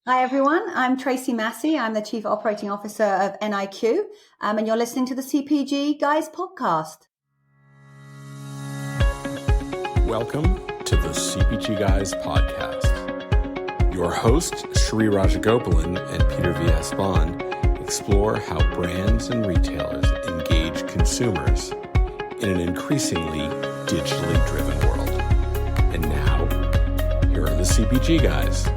Hi, everyone. I'm Tracey Massey. I'm the Chief Operating Officer of NIQ, and you're listening to the CPG Guys podcast. Welcome to the CPG Guys podcast. Your hosts, Shri Rajagopalan and Peter V.S. Bond, explore how brands and retailers engage consumers in an increasingly digitally driven world. And now, here are the CPG Guys.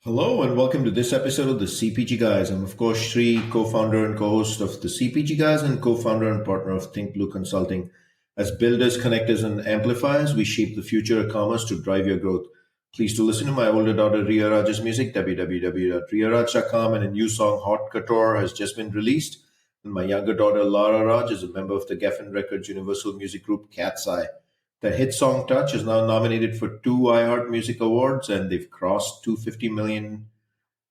Hello and welcome to this episode of the CPG Guys. I'm of course Shri, co-founder and co-host of the CPG Guys and co-founder and partner of Think Blue Consulting. As builders, connectors, and amplifiers, we shape the future of commerce to drive your growth. Please do listen to my older daughter Ria Raj's music, www.riaraj.com, and a new song, Hot Couture, has just been released. And my younger daughter Lara Raj is a member of the Geffen Records Universal Music Group Cat's Eye. The hit song Touch is now nominated for 2 iHeart Music Awards, and they've crossed 250 million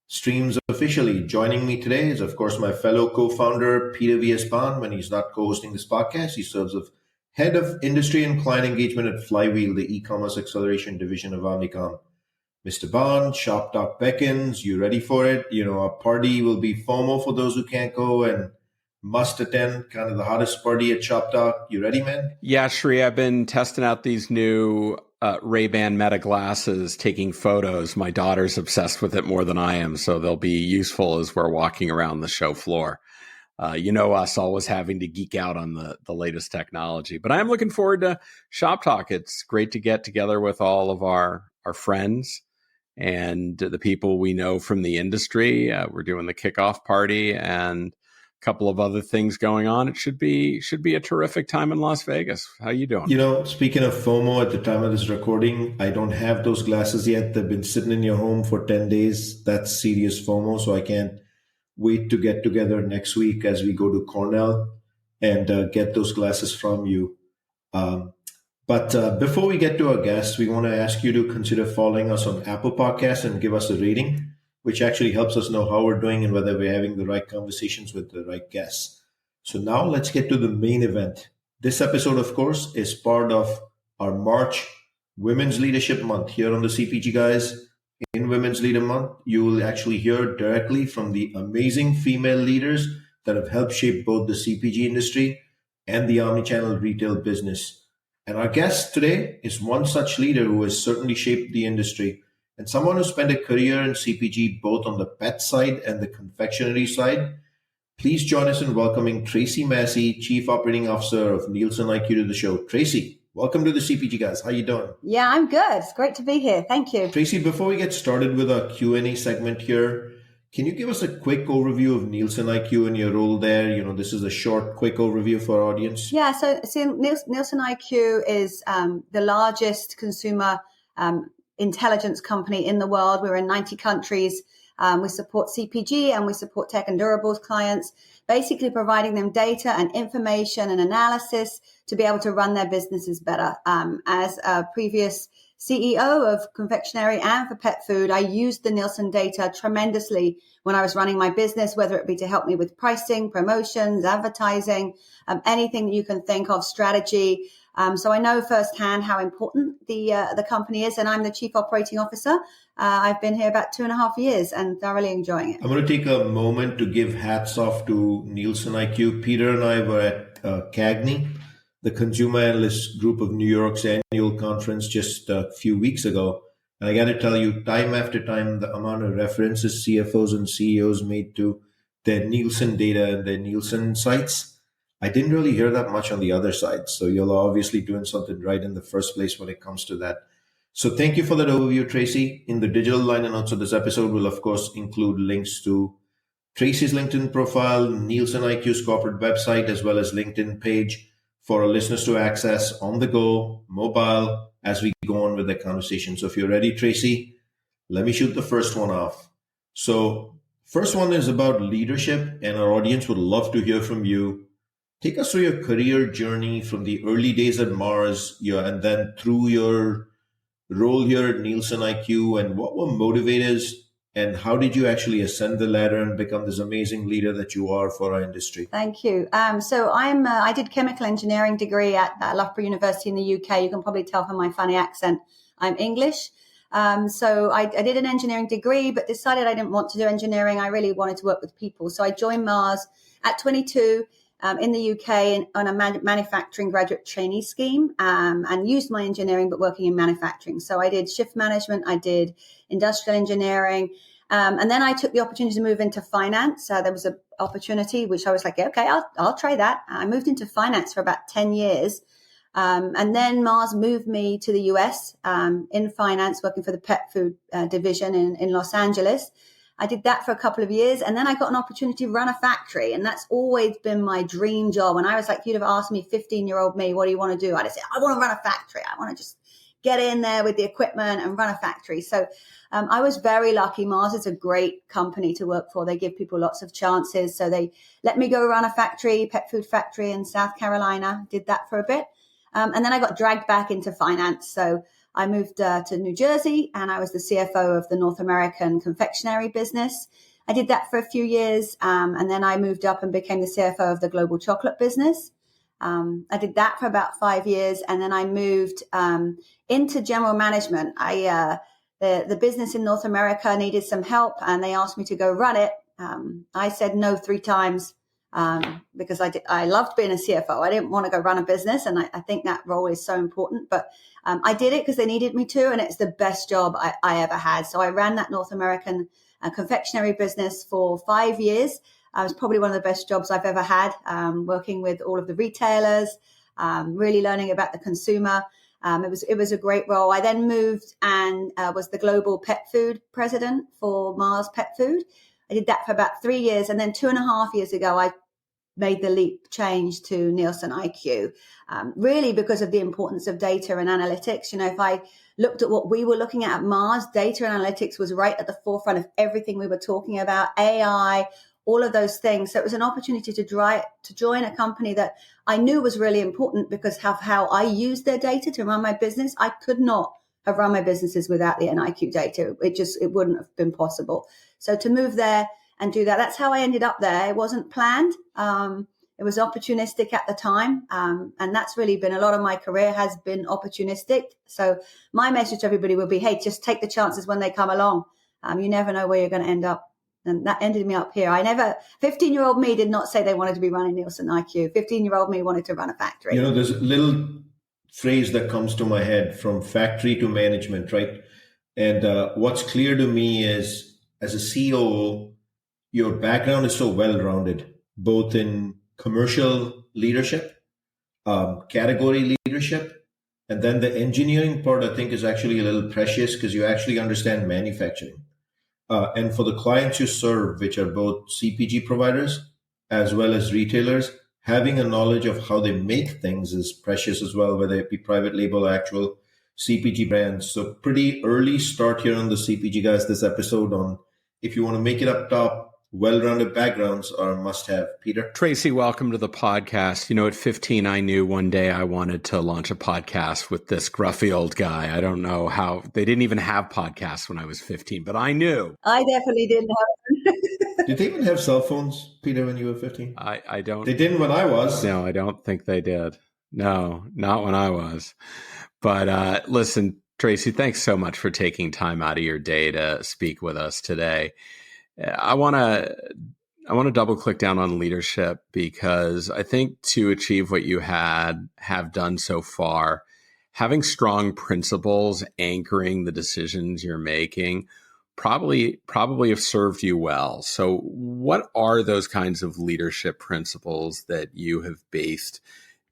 streams officially. Joining me today is, of course, my fellow co-founder, Peter V.S. Bond. When he's not co-hosting this podcast, he serves as Head of Industry and Client Engagement at Flywheel, the e-commerce acceleration division of Omnicom. Mr. Bond, Shop Talk beckons. You ready for it? You know, a party will be FOMO for those who can't go and must attend, kind of the hottest party at Shop Talk. You ready, man? Yeah, Shri, I've been testing out these new Ray-Ban Meta glasses, taking photos. My daughter's obsessed with it more than I am, so they'll be useful as we're walking around the show floor. You know us always having to geek out on the latest technology. But I'm looking forward to Shop Talk. It's great to get together with all of our friends and the people we know from the industry. We're doing the kickoff party and couple of other things going on. It should be a terrific time in Las Vegas. How you doing? You know, speaking of FOMO, at the time of this recording, I don't have those glasses yet. They've been sitting in your home for 10 days. That's serious FOMO. So I can't wait to get together next week as we go to Cornell and get those glasses from you. But before we get to our guests, we want to ask you to consider following us on Apple Podcasts and give us a rating, which actually helps us know how we're doing and whether we're having the right conversations with the right guests. So now let's get to the main event. This episode, of course, is part of our March Women's Leadership Month here on the CPG Guys. In Women's Leader Month, you will actually hear directly from the amazing female leaders that have helped shape both the CPG industry and the omnichannel retail business. And our guest today is one such leader who has certainly shaped the industry, and someone who spent a career in CPG both on the pet side and the confectionery side. Please join us in welcoming Tracey Massey, Chief Operating Officer of NielsenIQ, to the show. Tracey, welcome to the CPG Guys. How you doing? Yeah, I'm good. It's great to be here. Thank you. Tracey, before we get started with our Q&A segment here, can you give us a quick overview of NielsenIQ and your role there? You know, this is a short, quick overview for our audience. Yeah, so NielsenIQ is the largest consumer intelligence company in the world. We're in 90 countries. We support CPG and we support tech and durables clients, basically providing them data and information and analysis to be able to run their businesses better. As a previous CEO of confectionery and for pet food, I used the Nielsen data tremendously when I was running my business, whether it be to help me with pricing, promotions, advertising, anything that you can think of, strategy. So I know firsthand how important the company is, and I'm the Chief Operating Officer. I've been here about 2.5 years and thoroughly enjoying it. I'm going to take a moment to give hats off to NielsenIQ. Peter and I were at CAGNY, the Consumer Analyst Group of New York's annual conference, just a few weeks ago. And I got to tell you, time after time, the amount of references CFOs and CEOs made to their Nielsen data and their Nielsen sites, I didn't really hear that much on the other side. So you're obviously doing something right in the first place when it comes to that. So thank you for that overview, Tracey. In the digital liner notes of this episode, we'll of course include links to Tracey's LinkedIn profile, NielsenIQ's corporate website, as well as LinkedIn page for our listeners to access on the go, mobile, as we go on with the conversation. So if you're ready, Tracey, let me shoot the first one off. So first one is about leadership, and our audience would love to hear from you. Take us through your career journey from the early days at Mars, and then through your role here at NielsenIQ, and what were motivators, and how did you actually ascend the ladder and become this amazing leader that you are for our industry? Thank you. So I did chemical engineering degree at Loughborough University in the UK. You can probably tell from my funny accent, I'm English. So I did an engineering degree, but decided I didn't want to do engineering. I really wanted to work with people. So I joined Mars at 22 in the UK on a manufacturing graduate trainee scheme, and used my engineering, but working in manufacturing. So I did shift management, I did industrial engineering, and then I took the opportunity to move into finance. There was an opportunity which I was like, okay, I'll try that. I moved into finance for about 10 years. And then Mars moved me to the US in finance, working for the pet food division in Los Angeles. I did that for a couple of years, and then I got an opportunity to run a factory, and that's always been my dream job. When I was like, if you'd have asked me, 15-year-old me, what do you want to do? I'd have said, I want to run a factory. I want to just get in there with the equipment and run a factory. So I was very lucky. Mars is a great company to work for. They give people lots of chances. So they let me go run a factory, pet food factory in South Carolina. Did that for a bit. And then I got dragged back into finance. So I moved to New Jersey, and I was the CFO of the North American confectionery business. I did that for a few years, and then I moved up and became the CFO of the global chocolate business. I did that for about 5 years, and then I moved into general management. The business in North America needed some help, and they asked me to go run it. I said no 3 times. Because I loved being a CFO. I didn't want to go run a business, and I think that role is so important. But I did it because they needed me to, and it's the best job I ever had. So I ran that North American confectionery business for 5 years. It was probably one of the best jobs I've ever had, working with all of the retailers, really learning about the consumer. It was a great role. I then moved and was the global pet food president for Mars Pet Food. I did that for about 3 years. And then 2.5 years ago, I made the leap change to NielsenIQ, really because of the importance of data and analytics. You know, if I looked at what we were looking at Mars, data and analytics was right at the forefront of everything we were talking about, AI, all of those things. So it was an opportunity to join a company that I knew was really important because of how I used their data to run my business. I could not have run my businesses without the NIQ data. It wouldn't have been possible. So to move there and do that, that's how I ended up there. It wasn't planned. It was opportunistic at the time. And that's really been a lot of my career has been opportunistic. So my message to everybody will be, hey, just take the chances when they come along. You never know where you're going to end up. And that ended me up here. 15-year-old me did not say they wanted to be running NielsenIQ. 15-year-old me wanted to run a factory. You know, there's a little phrase that comes to my head, from factory to management, right? And what's clear to me is, as a COO, your background is so well-rounded, both in commercial leadership, category leadership, and then the engineering part, I think, is actually a little precious because you actually understand manufacturing. And for the clients you serve, which are both CPG providers as well as retailers, having a knowledge of how they make things is precious as well, whether it be private label or actual CPG brands. So pretty early start here on the CPG Guys, this episode on, if you want to make it up top, well-rounded backgrounds are a must-have. Peter? Tracey, welcome to the podcast. You know, at 15, I knew one day I wanted to launch a podcast with this gruffy old guy. I don't know how, they didn't even have podcasts when I was 15, but I knew. I definitely didn't have. Did they even have cell phones, Peter, when you were 15? I don't. They didn't when I was. No, I don't think they did. No, not when I was. But listen, Tracey, thanks so much for taking time out of your day to speak with us today. I want to double click down on leadership, because I think to achieve what you have done so far, having strong principles anchoring the decisions you're making probably have served you well. So what are those kinds of leadership principles that you have based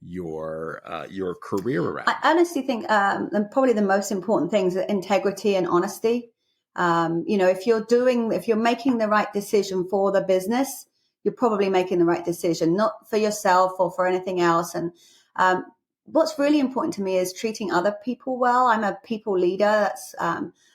your career around? I honestly think probably the most important things are integrity and honesty. If you're making the right decision for the business, you're probably making the right decision, not for yourself or for anything else. And what's really important to me is treating other people well. I'm a people leader. That's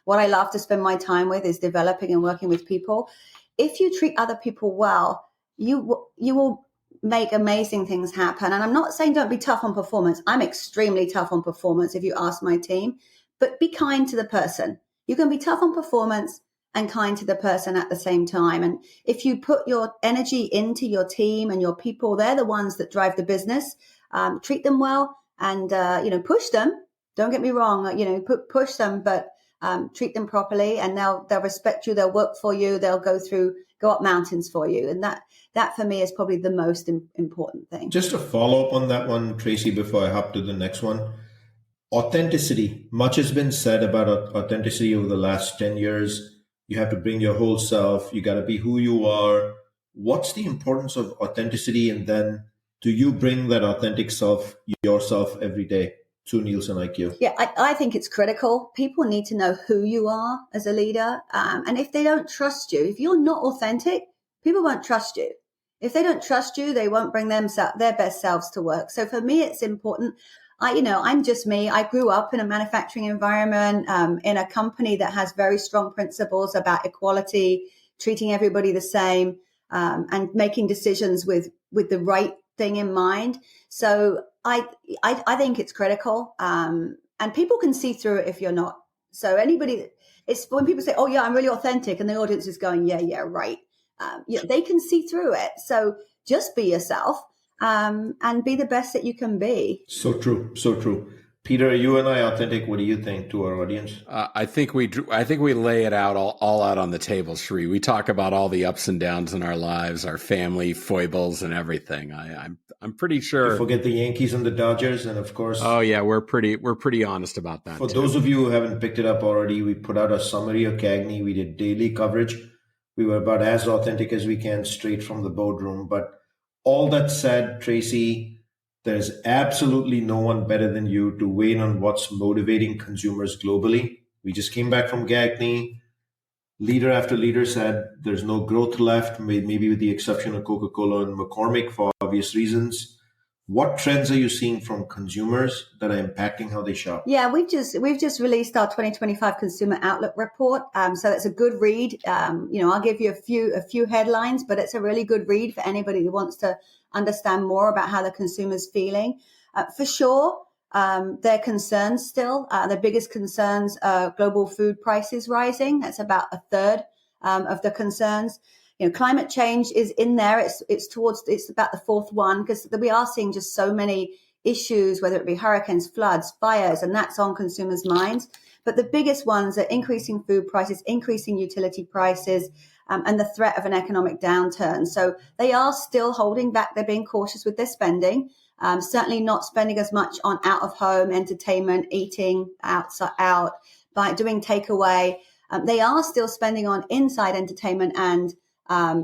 what I love to spend my time with, is developing and working with people. If you treat other people well, you will make amazing things happen. And I'm not saying don't be tough on performance. I'm extremely tough on performance if you ask my team, but be kind to the person. You can be tough on performance and kind to the person at the same time. And if you put your energy into your team and your people, they're the ones that drive the business. Treat them well and, push them. Don't get me wrong, push them, but treat them properly, and they'll respect you. They'll work for you. They'll go up mountains for you. And that for me is probably the most important thing. Just to follow up on that one, Tracey, before I hop to the next one, authenticity. Much has been said about authenticity over the last 10 years. You have to bring your whole self. You got to be who you are. What's the importance of authenticity? And then do you bring that authentic self, yourself, every day to Nielsen IQ? Yeah, I think it's critical. People need to know who you are as a leader. And if they don't trust you, if you're not authentic, people won't trust you. If they don't trust you, they won't bring their best selves to work. So for me, it's important. I'm just me. I grew up in a manufacturing environment, in a company that has very strong principles about equality, treating everybody the same, and making decisions with the right thing in mind. So I think it's critical. And people can see through it if you're not. So it's when people say, "Oh yeah, I'm really authentic," and the audience is going, "Yeah, right." They can see through it. So just be yourself. And be the best that you can be. So true. So true. Peter, are you and I authentic? What do you think to our audience? I think we lay it out all out on the table, Sri. We talk about all the ups and downs in our lives, our family foibles, and everything. I'm pretty sure. You forget the Yankees and the Dodgers, and of course. Oh yeah, we're pretty honest about that. For those of you who haven't picked it up already, we put out a summary of CAGNY. We did daily coverage. We were about as authentic as we can, straight from the boardroom. But all that said, Tracey, there's absolutely no one better than you to weigh in on what's motivating consumers globally. We just came back from CAGNY. Leader after leader said there's no growth left, maybe with the exception of Coca-Cola and McCormick for obvious reasons. What trends are you seeing from consumers that are impacting how they shop? Yeah, we've just released our 2025 Consumer Outlook Report. So it's a good read. I'll give you a few headlines, but it's a really good read for anybody who wants to understand more about how the consumer's feeling. For sure, their concerns still. The biggest concerns are global food prices rising. That's about a third of the concerns. Climate change is in there. It's about the fourth one, because we are seeing just so many issues, whether it be hurricanes, floods, fires, and that's on consumers' minds. But the biggest ones are increasing food prices, increasing utility prices, and the threat of an economic downturn. So they are still holding back. They're being cautious with their spending. Certainly not spending as much on out-of-home entertainment, eating out, by doing takeaway. They are still spending on inside entertainment and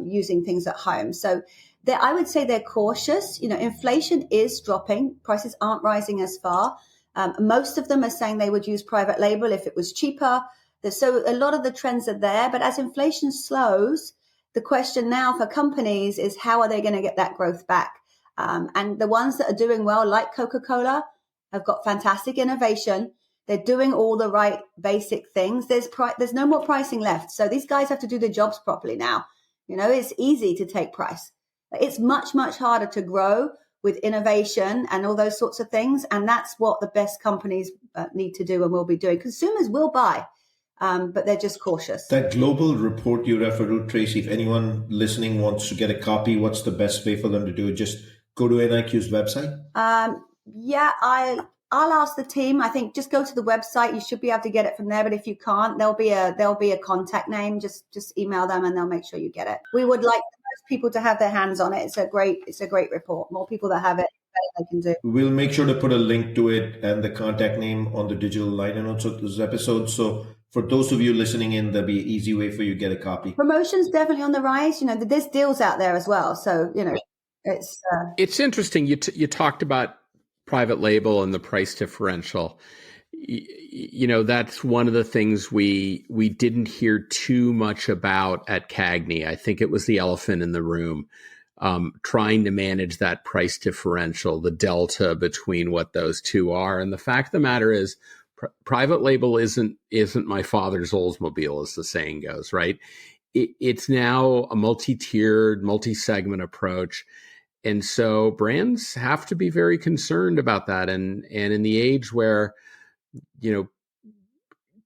using things at home. So I would say they're cautious. Inflation is dropping. Prices aren't rising as far. Most of them are saying they would use private label if it was cheaper. So a lot of the trends are there. But as inflation slows, the question now for companies is how are they going to get that growth back? And the ones that are doing well, like Coca-Cola, have got fantastic innovation. They're doing all the right basic things. There's no more pricing left. So these guys have to do their jobs properly now. It's easy to take price. It's much, much harder to grow with innovation and all those sorts of things. And that's what the best companies need to do and will be doing. Consumers will buy, but they're just cautious. That global report you referred to, Tracey, if anyone listening wants to get a copy, what's the best way for them to do it? Just go to NIQ's website? I'll ask the team. I think just go to the website. You should be able to get it from there. But if you can't, there'll be a contact name. Just email them and they'll make sure you get it. We would like most people to have their hands on it. It's a great report. More people that have it, the better they can do. We'll make sure to put a link to it and the contact name on the digital liner notes of this episode. So for those of you listening in, there'll be an easy way for you to get a copy. Promotion's definitely on the rise. There's deals out there as well. So, it's interesting. You talked about private label and the price differential. That's one of the things we didn't hear too much about at CAGNY. I think it was the elephant in the room, trying to manage that price differential, the delta between what those two are. And the fact of the matter is, private label isn't my father's Oldsmobile, as the saying goes, right? It's now a multi-tiered, multi-segment approach. And so brands have to be very concerned about that. And in the age where,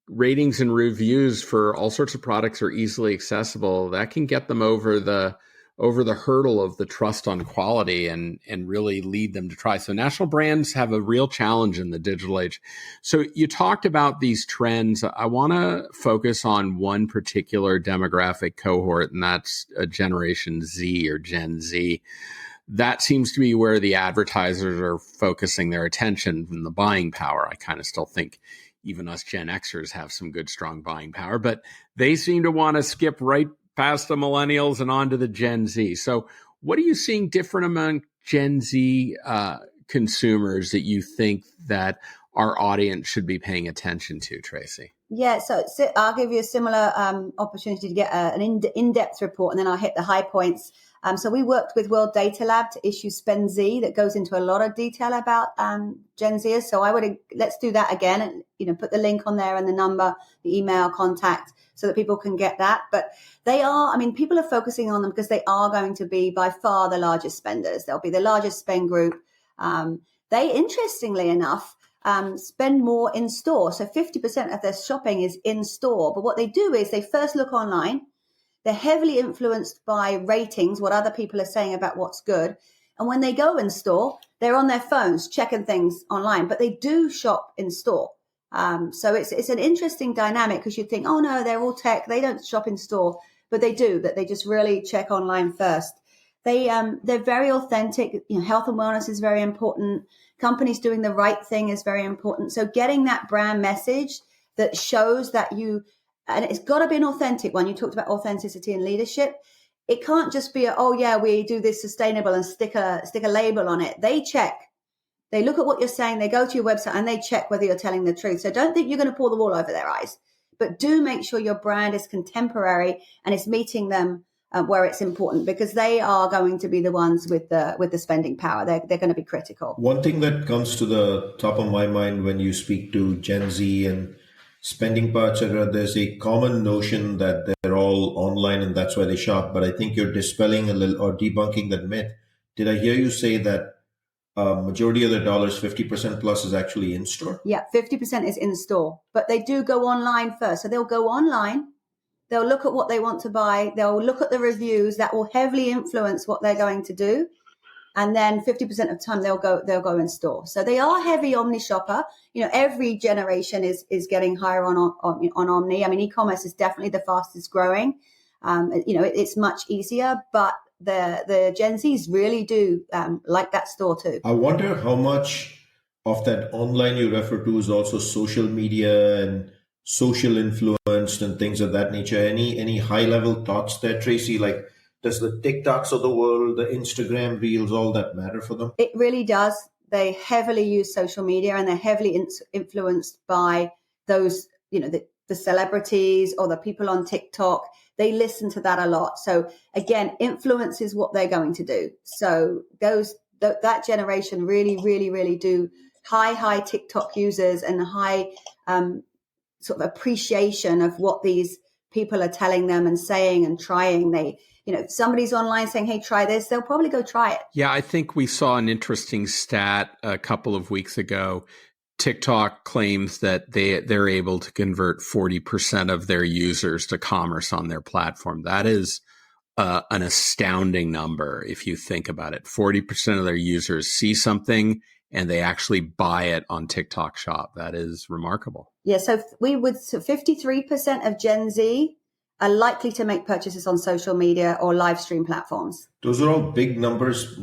ratings and reviews for all sorts of products are easily accessible, that can get them over the over the hurdle of the trust on quality and really lead them to try. So national brands have a real challenge in the digital age. So you talked about these trends. I want to focus on one particular demographic cohort, and that's a Generation Z or Gen Z. That seems to be where the advertisers are focusing their attention and the buying power. I kind of still think even us Gen Xers have some good, strong buying power, but they seem to want to skip right past the millennials and onto the Gen Z. So what are you seeing different among Gen Z consumers that you think that our audience should be paying attention to, Tracey? Yeah, so I'll give you a similar opportunity to get an in-depth report, and then I'll hit the high points. So we worked with World Data Lab to issue Spend Z that goes into a lot of detail about Gen Zers. So let's do that again, and put the link on there and the number, the email, contact, so that people can get that. But people are focusing on them because they are going to be by far the largest spenders. They'll be the largest spend group. They, interestingly enough, spend more in store. So 50% of their shopping is in store. But what they do is they first look online. They're heavily influenced by ratings, what other people are saying about what's good. And when they go in store, they're on their phones checking things online, but they do shop in store. So it's an interesting dynamic, because you think, oh no, they're all tech, they don't shop in store, but they do. That they just really check online first. They're very authentic. Health and wellness is very important. Companies doing the right thing is very important. So getting that brand message that shows that and it's got to be an authentic one. You talked about authenticity and leadership. It can't just be we do this sustainable and stick a label on it. They check. They look at what you're saying. They go to your website and they check whether you're telling the truth. So don't think you're going to pull the wool over their eyes, but do make sure your brand is contemporary and is meeting them where it's important, because they are going to be the ones with the spending power. They're going to be critical. One thing that comes to the top of my mind when you speak to Gen Z and spending power, etc., there's a common notion that they're all online and that's why they shop. But I think you're dispelling a little or debunking that myth. Did I hear you say that majority of their dollars, 50% plus, is actually in store? Yeah, 50% is in store, but they do go online first. So they'll go online. They'll look at what they want to buy. They'll look at the reviews. That will heavily influence what they're going to do. And then 50% of the time they'll go in store. So they are heavy omni shopper. Every generation is getting higher on omni. I mean, e-commerce is definitely the fastest growing. It's much easier, but the Gen Zs really do like that store too. I wonder how much of that online you refer to is also social media and social influenced and things of that nature. Any high level thoughts there, Tracey? Like, does the TikToks of the world, the Instagram reels, all that matter for them? It really does. They heavily use social media, and they're heavily influenced by those, the celebrities or the people on TikTok. They listen to that a lot. So again, influence is what they're going to do. So that generation really, really, really do high TikTok users and high sort of appreciation of what these people are telling them and saying and trying. If somebody's online saying, hey, try this, they'll probably go try it. Yeah, I think we saw an interesting stat a couple of weeks ago. TikTok claims that they're able to convert 40% of their users to commerce on their platform. That is an astounding number if you think about it. 40% of their users see something and they actually buy it on TikTok Shop. That is remarkable. Yeah, so 53% of Gen Z are likely to make purchases on social media or live stream platforms. Those are all big numbers,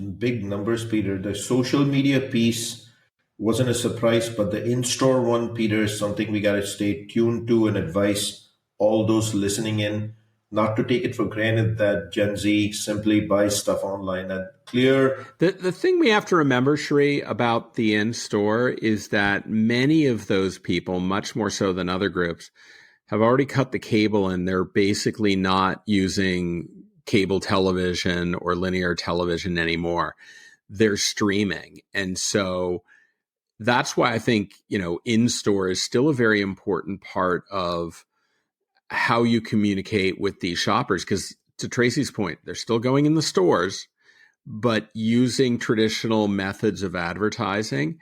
Peter. The social media piece wasn't a surprise, but the in-store one, Peter, is something we got to stay tuned to and advise all those listening in not to take it for granted that Gen Z simply buys stuff online. And clear. The thing we have to remember, Sri, about the in-store is that many of those people, much more so than other groups, have already cut the cable and they're basically not using cable television or linear television anymore. They're streaming. And so that's why I think, in-store is still a very important part of how you communicate with these shoppers. Because to Tracey's point, they're still going in the stores, but using traditional methods of advertising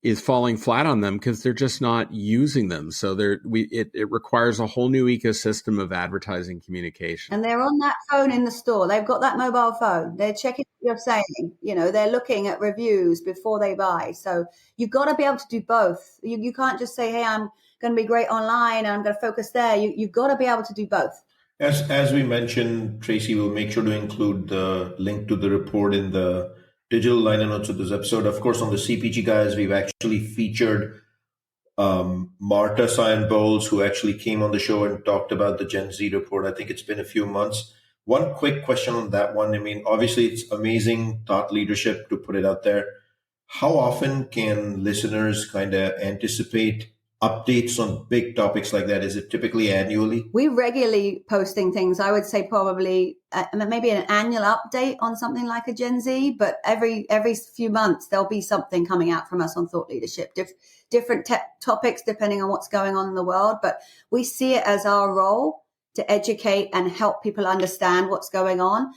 is falling flat on them because they're just not using them. So it requires a whole new ecosystem of advertising communication. And they're on that phone in the store. They've got that mobile phone. They're checking what you're saying. They're looking at reviews before they buy. So you've got to be able to do both. You can't just say, hey, I'm going to be great online and I'm going to focus there. You've got to be able to do both. As we mentioned, Tracey, will make sure to include the link to the report in the digital liner notes of this episode. Of course, on the CPG Guys, we've actually featured Marta Cyan Bowles, who actually came on the show and talked about the Gen Z report. I think it's been a few months. One quick question on that one. I mean, obviously, it's amazing thought leadership to put it out there. How often can listeners kind of anticipate updates on big topics like that? Is it typically annually? We regularly posting things. I would say probably maybe an annual update on something like a Gen Z, but every few months there'll be something coming out from us on thought leadership, different topics depending on what's going on in the world. But we see it as our role to educate and help people understand what's going on.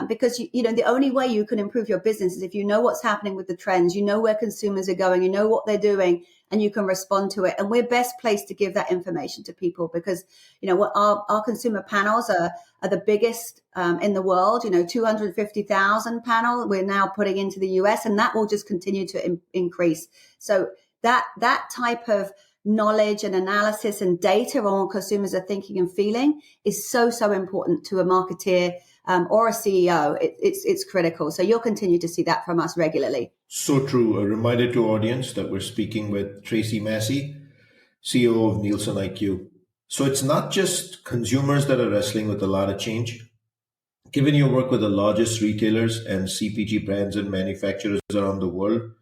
Because, the only way you can improve your business is if you know what's happening with the trends, you know where consumers are going, you know what they're doing, and you can respond to it. And we're best placed to give that information to people because, what our consumer panels are the biggest in the world, 250,000 panel we're now putting into the US, and that will just continue to increase. So that type of knowledge and analysis and data on what consumers are thinking and feeling is so important to a marketeer or a CEO. It's critical. So you'll continue to see that from us regularly. So true. A reminder to audience that we're speaking with Tracey Massey, COO of NielsenIQ. So it's not just consumers that are wrestling with a lot of change. Given your work with the largest retailers and CPG brands and manufacturers around the world,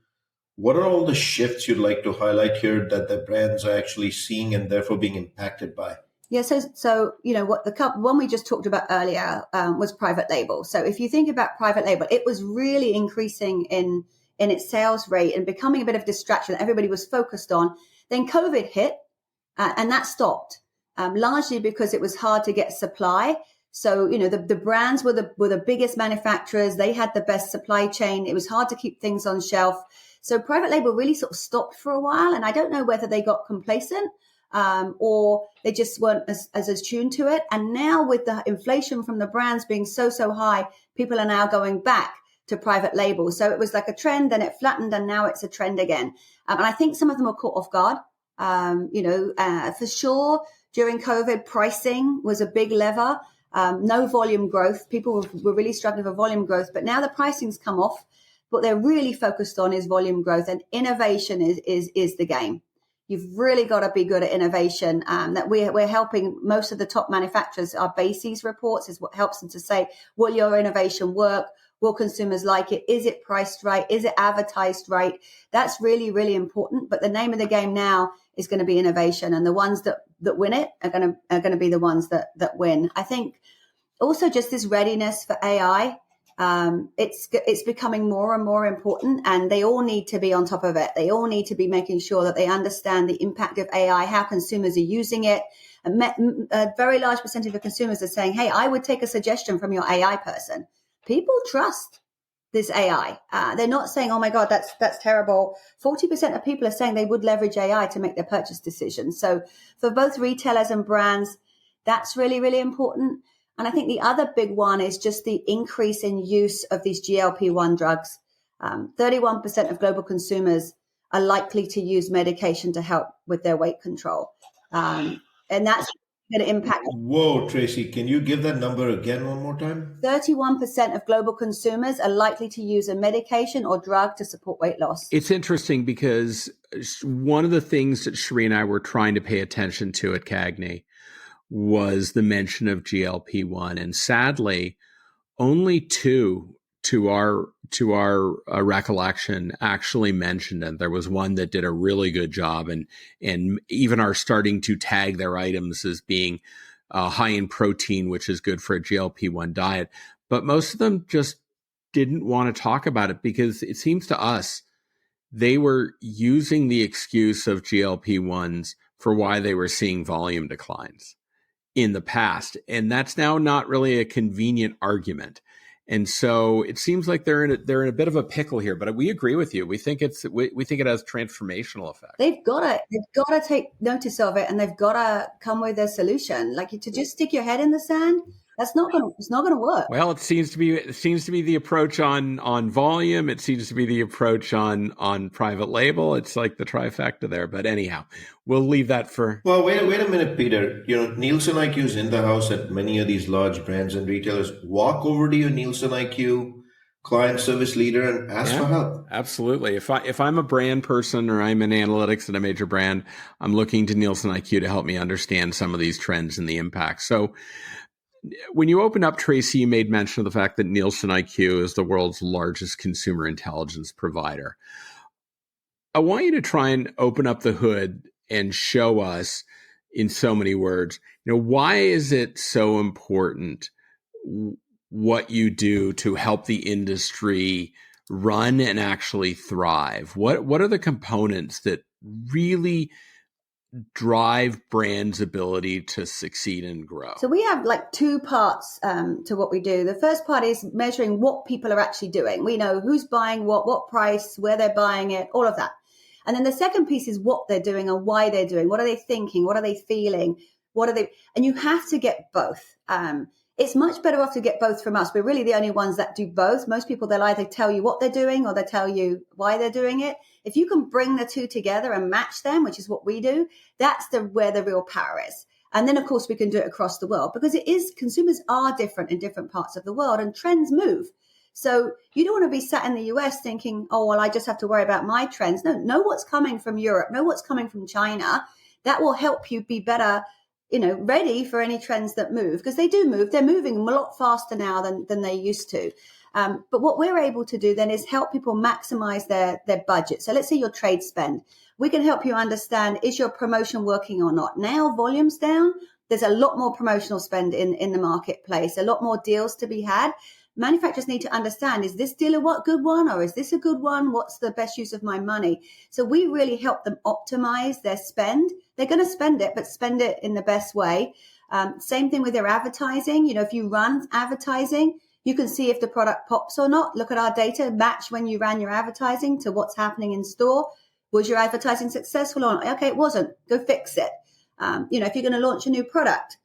what are all the shifts you'd like to highlight here that the brands are actually seeing and therefore being impacted by? Yeah, so what the one we just talked about earlier was private label. So if you think about private label, it was really increasing in its sales rate and becoming a bit of distraction that everybody was focused on. Then COVID hit and that stopped, largely because it was hard to get supply. So, the brands were the biggest manufacturers. They had the best supply chain. It was hard to keep things on shelf. So private label really sort of stopped for a while. And I don't know whether they got complacent or they just weren't as attuned to it. And now with the inflation from the brands being so high, people are now going back to private label. So it was like a trend, then it flattened, and now it's a trend again. And I think some of them are caught off guard. For sure, during COVID, pricing was a big lever. No volume growth. People were really struggling for volume growth, but now the pricing's come off. What they're really focused on is volume growth, and innovation is the game. You've really got to be good at innovation. That we're helping most of the top manufacturers. Our BASES reports is what helps them to say, will your innovation work? Will consumers like it? Is it priced right? Is it advertised right? That's really, really important. But the name of the game now is going to be innovation, and the ones that win it are going to be the ones that win. I think also just this readiness for AI. It's becoming more and more important, and they all need to be on top of it. They all need to be making sure that they understand the impact of AI, how consumers are using it. A very large percentage of consumers are saying, hey, I would take a suggestion from your AI person. People trust this AI. They're not saying, oh my God, that's terrible. 40% of people are saying they would leverage AI to make their purchase decisions. So for both retailers and brands, that's really, really important. And I think the other big one is just the increase in use of these GLP-1 drugs. 31% of global consumers are likely to use medication to help with their weight control. And that's going to impact. Whoa, Tracey, can you give that number again one more time? 31% of global consumers are likely to use a medication or drug to support weight loss. It's interesting because one of the things that Sheree and I were trying to pay attention to at CAGNY was the mention of GLP-1. And sadly, only two to our recollection actually mentioned it. There was one that did a really good job and even are starting to tag their items as being high in protein, which is good for a GLP-1 diet. But most of them just didn't want to talk about it because it seems to us they were using the excuse of GLP-1s for why they were seeing volume declines in the past. And that's now not really a convenient argument. And so it seems like they're in a bit of a pickle here, but we agree with you. We think it has transformational effect. They've gotta take notice of it, and they've gotta come with a solution. Like, to just stick your head in the sand, it's not gonna work. Well, it seems to be the approach on volume. It seems to be the approach on private label. It's like the trifecta there. But anyhow, we'll leave that for. Well, wait a minute, Peter. Nielsen IQ is in the house at many of these large brands and retailers. Walk over to your Nielsen IQ client service leader and ask for help. Absolutely. If I'm a brand person or I'm in analytics at a major brand, I'm looking to Nielsen IQ to help me understand some of these trends and the impact. So when you opened up, Tracey, you made mention of the fact that Nielsen IQ is the world's largest consumer intelligence provider. I want you to try and open up the hood and show us in so many words, why is it so important what you do to help the industry run and actually thrive? What are the components that really drive brands' ability to succeed and grow? So we have like two parts to what we do. The first part is measuring what people are actually doing. We know who's buying what price, where they're buying it, all of that. And then the second piece is what they're doing and why they're doing. What are they thinking? What are they feeling? And you have to get both. It's much better off to get both from us. We're really the only ones that do both. Most people, they'll either tell you what they're doing or they'll tell you why they're doing it. If you can bring the two together and match them, which is what we do, that's where the real power is. And then, of course, we can do it across the world because consumers are different in different parts of the world and trends move. So you don't want to be sat in the US thinking, oh, well, I just have to worry about my trends. No, know what's coming from Europe, know what's coming from China. That will help you be better, ready for any trends that move, because they do move. They're moving a lot faster now than they used to. But what we're able to do then is help people maximize their budget. So let's say your trade spend. We can help you understand, is your promotion working or not? Now volume's down. There's a lot more promotional spend in the marketplace, a lot more deals to be had. Manufacturers need to understand, is this deal a good one or is this a good one? What's the best use of my money? So we really help them optimize their spend. They're going to spend it, but spend it in the best way. Same thing with their advertising. If you run advertising, you can see if the product pops or not. Look at our data, match when you ran your advertising to what's happening in store. Was your advertising successful or not? Okay, it wasn't. Go fix it. If you're going to launch a new product,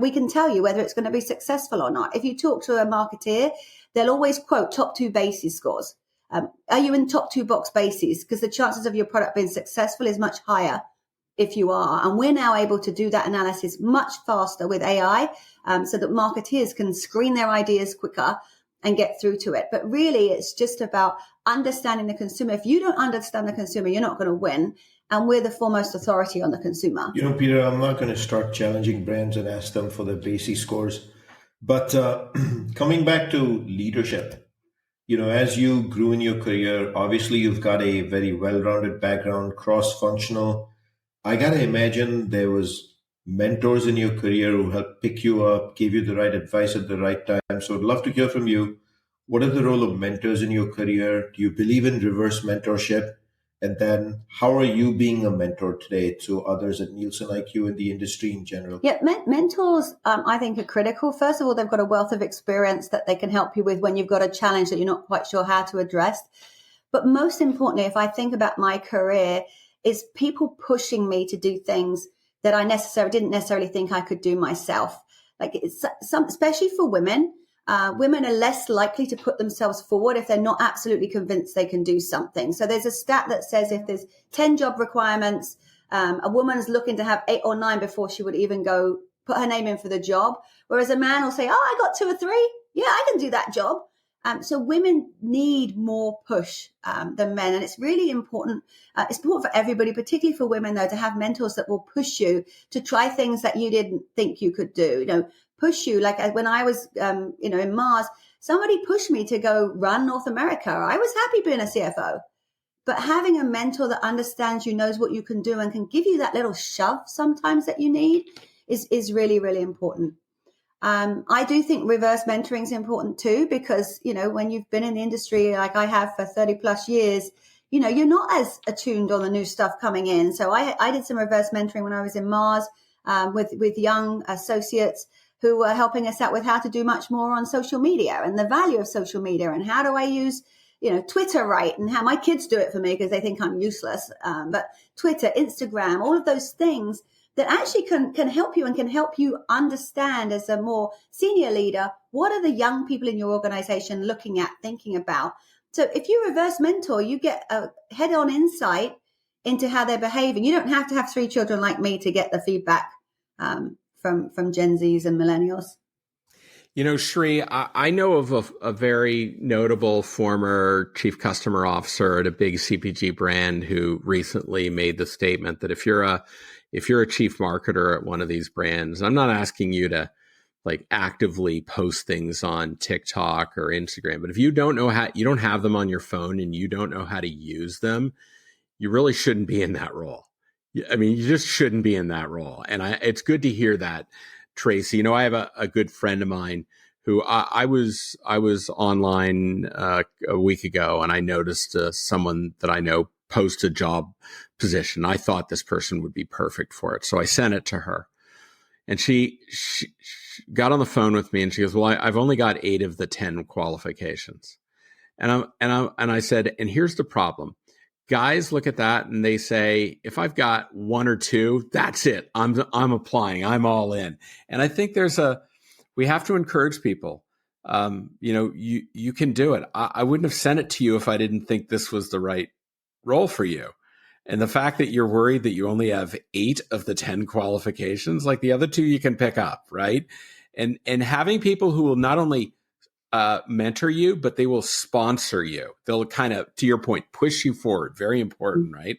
we can tell you whether it's going to be successful or not. If you talk to a marketeer, they'll always quote top 2 basis scores. Are you in top 2 box bases? Because the chances of your product being successful is much higher if you are. And we're now able to do that analysis much faster with AI, so that marketeers can screen their ideas quicker and get through to it. But really, it's just about understanding the consumer. If you don't understand the consumer, you're not going to win. And we're the foremost authority on the consumer. Peter, I'm not going to start challenging brands and ask them for their basic scores. But coming back to leadership, as you grew in your career, obviously you've got a very well-rounded background, cross-functional. I got to imagine there was mentors in your career who helped pick you up, gave you the right advice at the right time. So I'd love to hear from you. What are the role of mentors in your career? Do you believe in reverse mentorship? And then how are you being a mentor today to others at Nielsen IQ and the industry in general? Yeah, mentors, I think, are critical. First of all, they've got a wealth of experience that they can help you with when you've got a challenge that you're not quite sure how to address. But most importantly, if I think about my career, is people pushing me to do things that I didn't necessarily think I could do myself. Like especially for women. Women are less likely to put themselves forward if they're not absolutely convinced they can do something. So there's a stat that says if there's 10 job requirements, a woman's looking to have 8 or 9 before she would even go put her name in for the job. Whereas a man will say, oh, I got 2 or 3. Yeah, I can do that job. So women need more push than men. And it's really important. It's important for everybody, particularly for women, though, to have mentors that will push you to try things that you didn't think you could do. Push you. Like when I was, in Mars, somebody pushed me to go run North America. I was happy being a CFO. But having a mentor that understands you, knows what you can do, and can give you that little shove sometimes that you need is really, really important. I do think reverse mentoring is important too, because, when you've been in the industry like I have for 30 plus years, you're not as attuned on the new stuff coming in. So I did some reverse mentoring when I was in Mars with young associates. who are helping us out with how to do much more on social media and the value of social media and how do I use, Twitter right, and how my kids do it for me because they think I'm useless. But Twitter, Instagram, all of those things that actually can help you and can help you understand as a more senior leader, what are the young people in your organization looking at, thinking about? So if you reverse mentor, you get a head-on insight into how they're behaving. You don't have to have 3 children like me to get the feedback from Gen Zs and millennials. Shri, I know of a very notable former chief customer officer at a big CPG brand who recently made the statement that if you're a chief marketer at one of these brands, I'm not asking you to like actively post things on TikTok or Instagram, but if you don't have them on your phone and you don't know how to use them, you really shouldn't be in that role. I mean, you just shouldn't be in that role. And it's good to hear that, Tracey. I have a good friend of mine who I was online a week ago, and I noticed someone that I know post a job position. I thought this person would be perfect for it, so I sent it to her, and she got on the phone with me, and she goes, "Well, I've only got 8 of the 10 qualifications," and I said, "And here's the problem." Guys look at that and they say, if I've got 1 or 2, that's it. I'm applying. I'm all in. And I think we have to encourage people. You can do it. I wouldn't have sent it to you if I didn't think this was the right role for you. And the fact that you're worried that you only have 8 of the 10 qualifications, like the other 2 you can pick up, right? And having people who will not only mentor you, but they will sponsor you. They'll kind of, to your point, push you forward. Very important, right?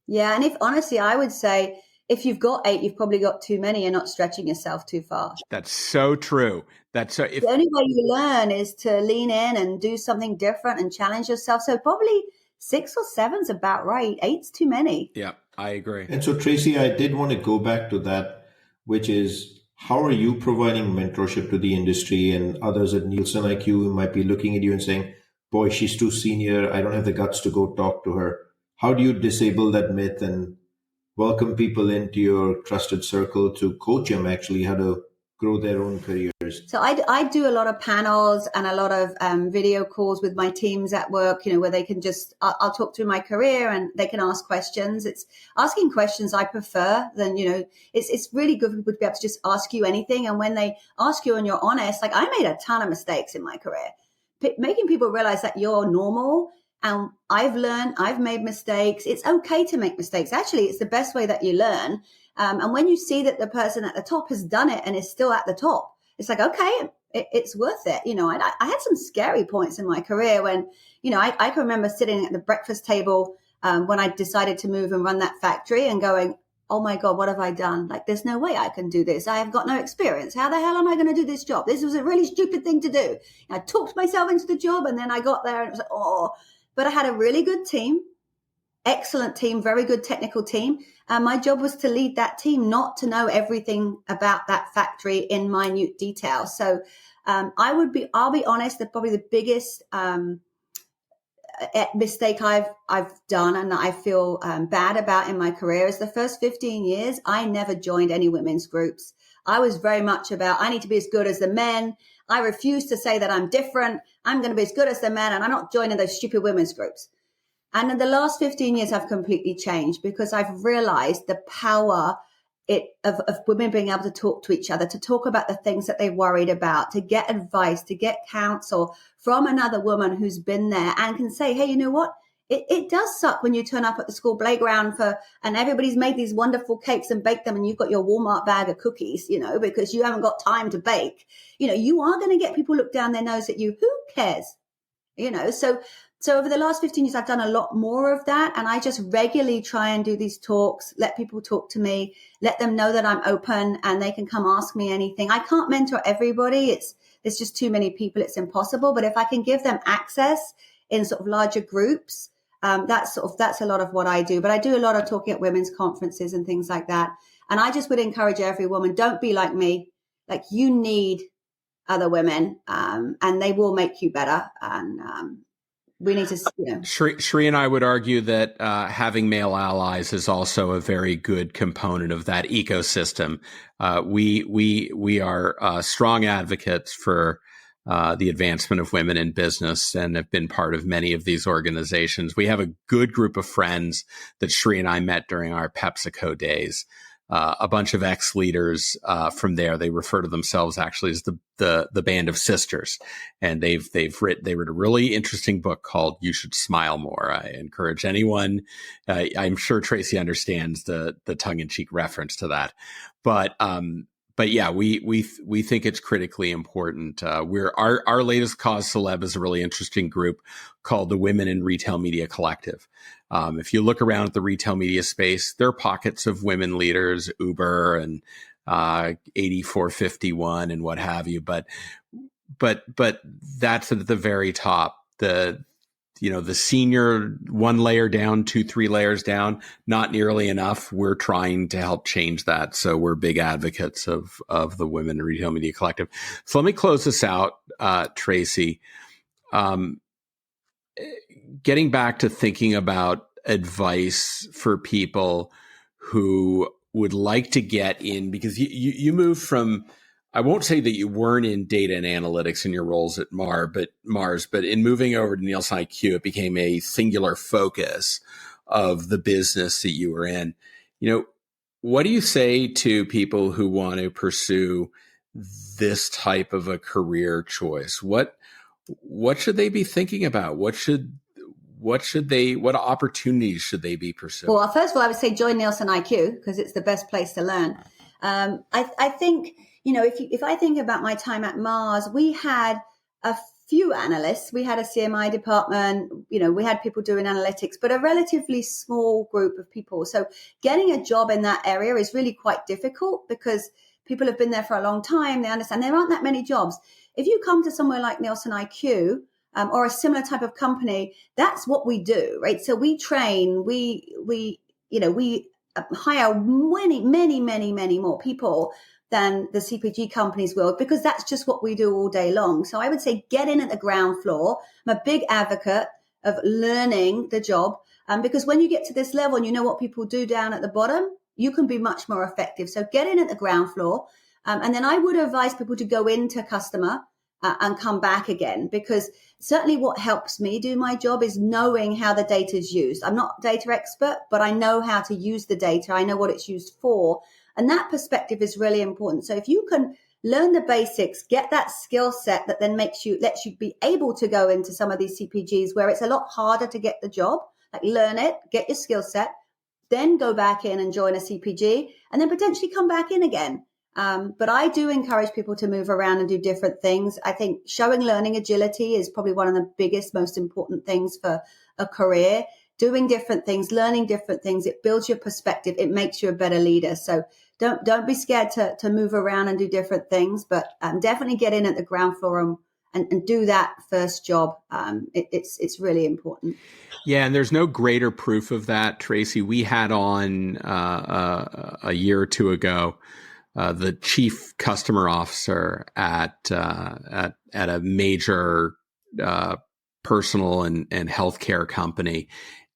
Yeah. And honestly, I would say if you've got 8, you've probably got too many. You're not stretching yourself too far. That's so true. The only way you learn is to lean in and do something different and challenge yourself. So probably 6 or 7's about right. 8's too many. Yeah, I agree. And so, Tracey, I did want to go back to that, which is, how are you providing mentorship to the industry and others at Nielsen IQ who might be looking at you and saying, boy, she's too senior. I don't have the guts to go talk to her. How do you disable that myth and welcome people into your trusted circle to coach them actually how to grow their own careers? So I do a lot of panels and a lot of video calls with my teams at work, where they can I'll talk through my career and they can ask questions. It's asking questions I prefer than, it's really good for people to be able to just ask you anything. And when they ask you and you're honest, like I made a ton of mistakes in my career, making people realize that you're normal. And I've learned, I've made mistakes. It's okay to make mistakes. Actually, it's the best way that you learn. And when you see that the person at the top has done it and is still at the top, it's like, okay, it's worth it. I had some scary points in my career when, I can remember sitting at the breakfast table when I decided to move and run that factory and going, oh my God, what have I done? Like, there's no way I can do this. I have got no experience. How the hell am I going to do this job? This was a really stupid thing to do. I talked myself into the job and then I got there and it was like, oh, but I had a really good team. Excellent team, very good technical team. And my job was to lead that team, not to know everything about that factory in minute detail. So I'll be honest, that probably the biggest mistake I've done and that I feel bad about in my career is the first 15 years, I never joined any women's groups. I was very much about, I need to be as good as the men. I refuse to say that I'm different. I'm going to be as good as the men and I'm not joining those stupid women's groups. And in the last 15 years, I've completely changed because I've realized the power of women being able to talk to each other, to talk about the things that they're worried about, to get advice, to get counsel from another woman who's been there and can say, hey, you know what? It does suck when you turn up at the school playground and everybody's made these wonderful cakes and baked them and you've got your Walmart bag of cookies, because you haven't got time to bake. You are going to get people look down their nose at you. Who cares? So over the last 15 years, I've done a lot more of that. And I just regularly try and do these talks, let people talk to me, let them know that I'm open and they can come ask me anything. I can't mentor everybody. There's just too many people. It's impossible. But if I can give them access in sort of larger groups, that's a lot of what I do. But I do a lot of talking at women's conferences and things like that. And I just would encourage every woman, don't be like me. Like you need other women and they will make you better. And we need to, Shri and I would argue that having male allies is also a very good component of that ecosystem. We are strong advocates for the advancement of women in business and have been part of many of these organizations. We have a good group of friends that Shri and I met during our PepsiCo days. A bunch of ex-leaders from there. They refer to themselves actually as the band of sisters, and they wrote a really interesting book called "You Should Smile More." I encourage anyone. I'm sure Tracey understands the tongue-in-cheek reference to that, but yeah, we think it's critically important. Our latest cause celeb is a really interesting group called the Women in Retail Media Collective. If you look around at the retail media space, there are pockets of women leaders, Uber and 8451 and what have you. But that's at the very top. The senior one layer down, 2-3 layers down, not nearly enough. We're trying to help change that. So we're big advocates of the Women in Retail Media Collective. So let me close this out, Tracey. Getting back to thinking about advice for people who would like to get in, because you moved from, I won't say that you weren't in data and analytics in your roles at Mars, but in moving over to NielsenIQ, it became a singular focus of the business that you were in. What do you say to people who want to pursue this type of a career choice? What should they be thinking about? What opportunities should they be pursuing? Well, first of all, I would say join NielsenIQ because it's the best place to learn. I think, if I think about my time at Mars, we had a few analysts. We had a CMI department, we had people doing analytics, but a relatively small group of people. So getting a job in that area is really quite difficult because people have been there for a long time. They understand there aren't that many jobs. If you come to somewhere like NielsenIQ, or a similar type of company, that's what we do, right? So we train, we hire many more people than the CPG companies will, because that's just what we do all day long. So I would say get in at the ground floor. I'm a big advocate of learning the job, because when you get to this level and you know what people do down at the bottom, you can be much more effective. So get in at the ground floor. And then I would advise people to go into customer and come back again, because certainly what helps me do my job is knowing how the data is used. I'm not a data expert, but I know how to use the data. I know what it's used for. And that perspective is really important. So if you can learn the basics, get that skill set that then lets you be able to go into some of these CPGs where it's a lot harder to get the job, like learn it, get your skill set, then go back in and join a CPG and then potentially come back in again. But I do encourage people to move around and do different things. I think showing learning agility is probably one of the biggest, most important things for a career. Doing different things, learning different things, it builds your perspective. It makes you a better leader. So don't be scared to move around and do different things, but definitely get in at the ground floor and do that first job. It's really important. Yeah, and there's no greater proof of that, Tracey. We had on a year or two ago the chief customer officer at a major personal and healthcare company.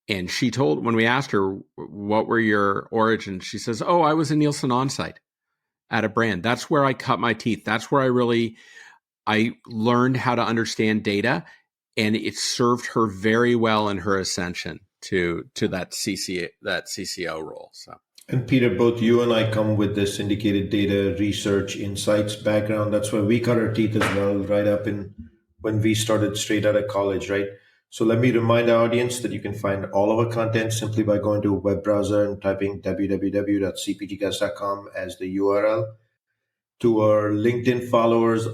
And she told, when we asked her, what were your origins? She says, I was a Nielsen onsite at a brand. That's where I cut my teeth. That's where I learned how to understand data. And it served her very well in her ascension to that CCO role. So. And Peter, both you and I come with this syndicated data research insights background. That's where we cut our teeth as well, right up in when we started straight out of college, right? So let me remind our audience that you can find all of our content simply by going to a web browser and typing www.cpgguys.com as the URL. To our LinkedIn followers,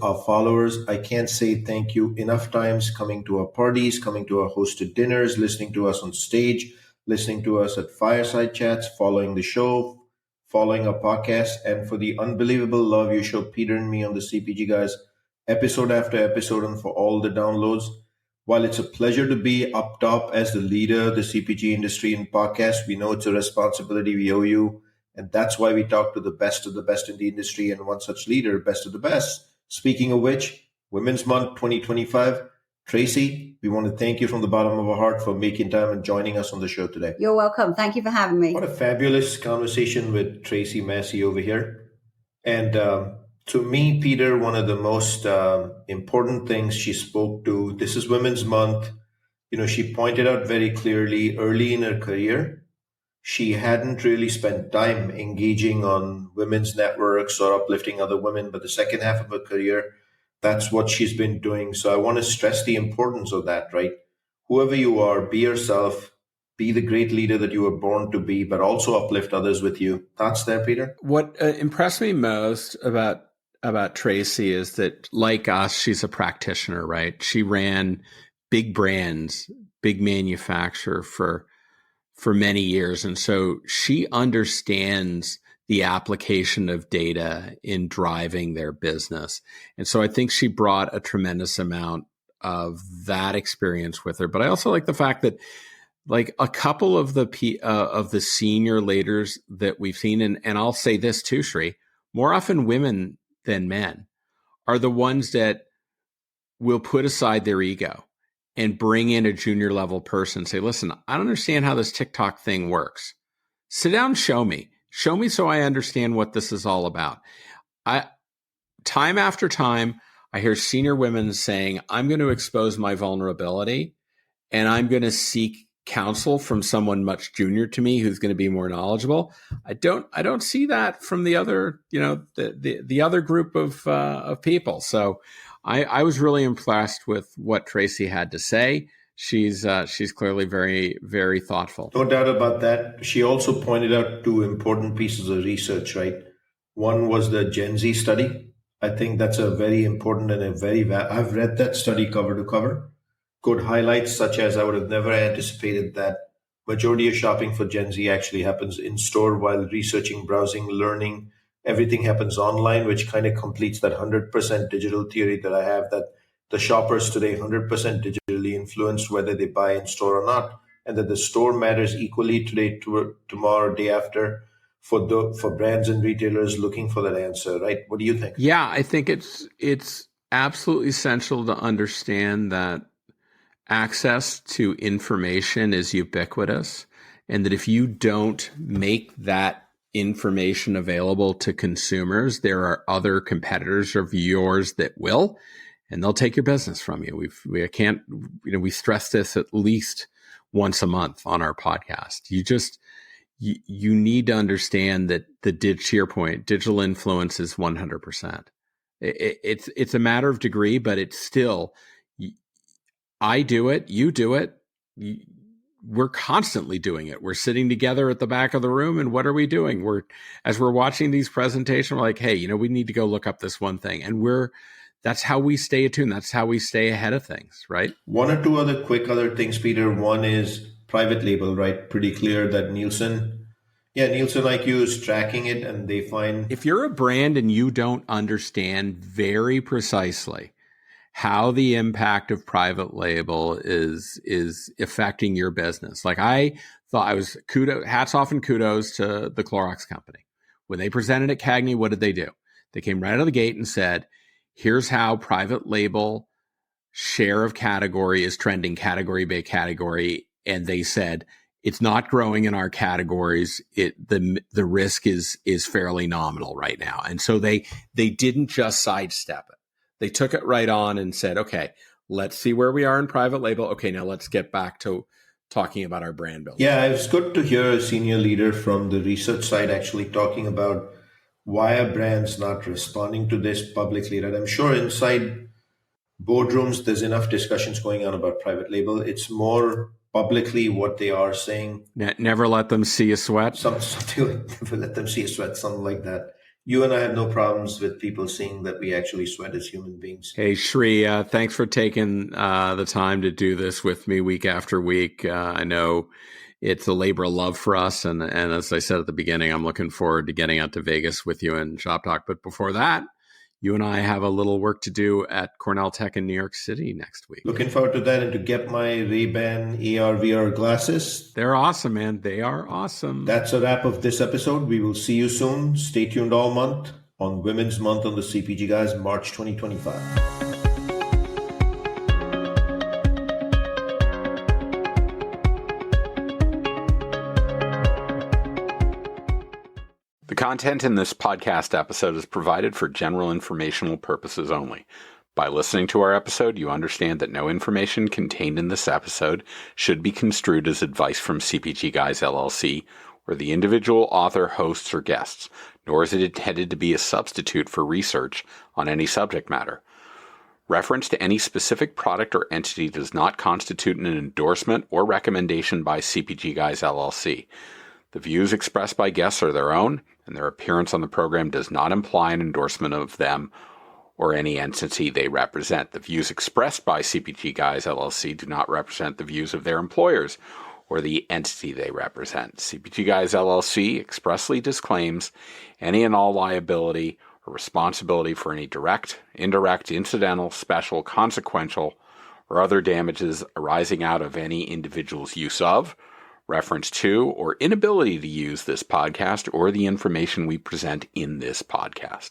I can't say thank you enough times coming to our parties, coming to our hosted dinners, listening to us on stage, listening to us at fireside chats, following the show, following our podcast, and for the unbelievable love you show Peter and me on the CPG Guys episode after episode and for all the downloads. While it's a pleasure to be up top as the leader of the CPG industry in podcasts, we know it's a responsibility we owe you. And that's why we talk to the best of the best in the industry, and one such leader, best of the best. Speaking of which, Women's Month 2025, Tracey, we want to thank you from the bottom of our heart for making time and joining us on the show today. You're welcome. Thank you for having me. What a fabulous conversation with Tracey Massey over here. And to me, Peter, one of the most important things she spoke to, this is Women's Month. She pointed out very clearly early in her career, she hadn't really spent time engaging on women's networks or uplifting other women. But the second half of her career, that's what she's been doing. So I want to stress the importance of that, right? Whoever you are, be yourself, be the great leader that you were born to be, but also uplift others with you. Thoughts there, Peter? What impressed me most about Tracey is that, like us, she's a practitioner, right? She ran big brands, big manufacturer for many years. And so she understands the application of data in driving their business. And so I think she brought a tremendous amount of that experience with her. But I also like the fact that, like, a couple of the senior leaders that we've seen, and I'll say this too, Sri, more often women than men are the ones that will put aside their ego and bring in a junior level person and say, listen, I don't understand how this TikTok thing works. Sit down, show me so I understand what this is all about. Time after time, I hear senior women saying, I'm going to expose my vulnerability and I'm going to seek counsel from someone much junior to me who's going to be more knowledgeable. I don't see that from the other, the other group of people. So I was really impressed with what Tracey had to say. She's clearly very, very thoughtful. No doubt about that. She also pointed out two important pieces of research, right? One was the Gen Z study. I think that's a very important and I've read that study cover to cover. Good highlights such as I would have never anticipated that majority of shopping for Gen Z actually happens in store while researching, browsing, learning. Everything happens online, which kind of completes that 100% digital theory that I have, that the shoppers today 100% digitally influenced whether they buy in store or not, and that the store matters equally today, tomorrow, day after, for brands and retailers looking for that answer, right? What do you think? Yeah, I think it's absolutely essential to understand that access to information is ubiquitous, and that if you don't make that information available to consumers, there are other competitors of yours that will, and they'll take your business from you. We stress this at least once a month on our podcast. You need to understand that to your point, digital influence is 100%. It's a matter of degree, but it's still, I do it, you do it. We're constantly doing it. We're sitting together at the back of the room, and what are we doing? As we're watching these presentations, we're like, hey, we need to go look up this one thing. And that's how we stay attuned. That's how we stay ahead of things, right? One or two other things, Peter. One is private label, right? Pretty clear that NielsenIQ is tracking it, and they find, if you're a brand and you don't understand very precisely how the impact of private label is affecting your business. Like, I thought hats off and kudos to the Clorox company. When they presented at CAGNY, what did they do? They came right out of the gate and said, here's how private label share of category is trending category by category. And they said, it's not growing in our categories. The risk is fairly nominal right now. And so they didn't just sidestep it. They took it right on and said, okay, let's see where we are in private label. Okay, now let's get back to talking about our brand building. Yeah, it's good to hear a senior leader from the research side actually talking about why are brands not responding to this publicly. Right? I'm sure inside boardrooms, there's enough discussions going on about private label. It's more publicly what they are saying. Never let them see you sweat. Something like never let them see you sweat, something like that. You and I have no problems with people seeing that we actually sweat as human beings. Hey, Sri, thanks for taking the time to do this with me week after week. I know it's a labor of love for us. And as I said at the beginning, I'm looking forward to getting out to Vegas with you and Shop Talk. But before that, you and I have a little work to do at Cornell Tech in New York City next week. Looking forward to that and to get my Ray-Ban AR/VR glasses. They're awesome, man. They are awesome. That's a wrap of this episode. We will see you soon. Stay tuned all month on Women's Month on the CPG Guys, March 2025. content in this podcast episode is provided for general informational purposes only. By listening to our episode, you understand that no information contained in this episode should be construed as advice from CPG Guys, LLC, or the individual author, hosts, or guests, nor is it intended to be a substitute for research on any subject matter. Reference to any specific product or entity does not constitute an endorsement or recommendation by CPG Guys, LLC. The views expressed by guests are their own, and their appearance on the program does not imply an endorsement of them or any entity they represent. The views expressed by CPG Guys, LLC do not represent the views of their employers or the entity they represent. CPG Guys, LLC expressly disclaims any and all liability or responsibility for any direct, indirect, incidental, special, consequential, or other damages arising out of any individual's use of, reference to, or inability to use this podcast or the information we present in this podcast.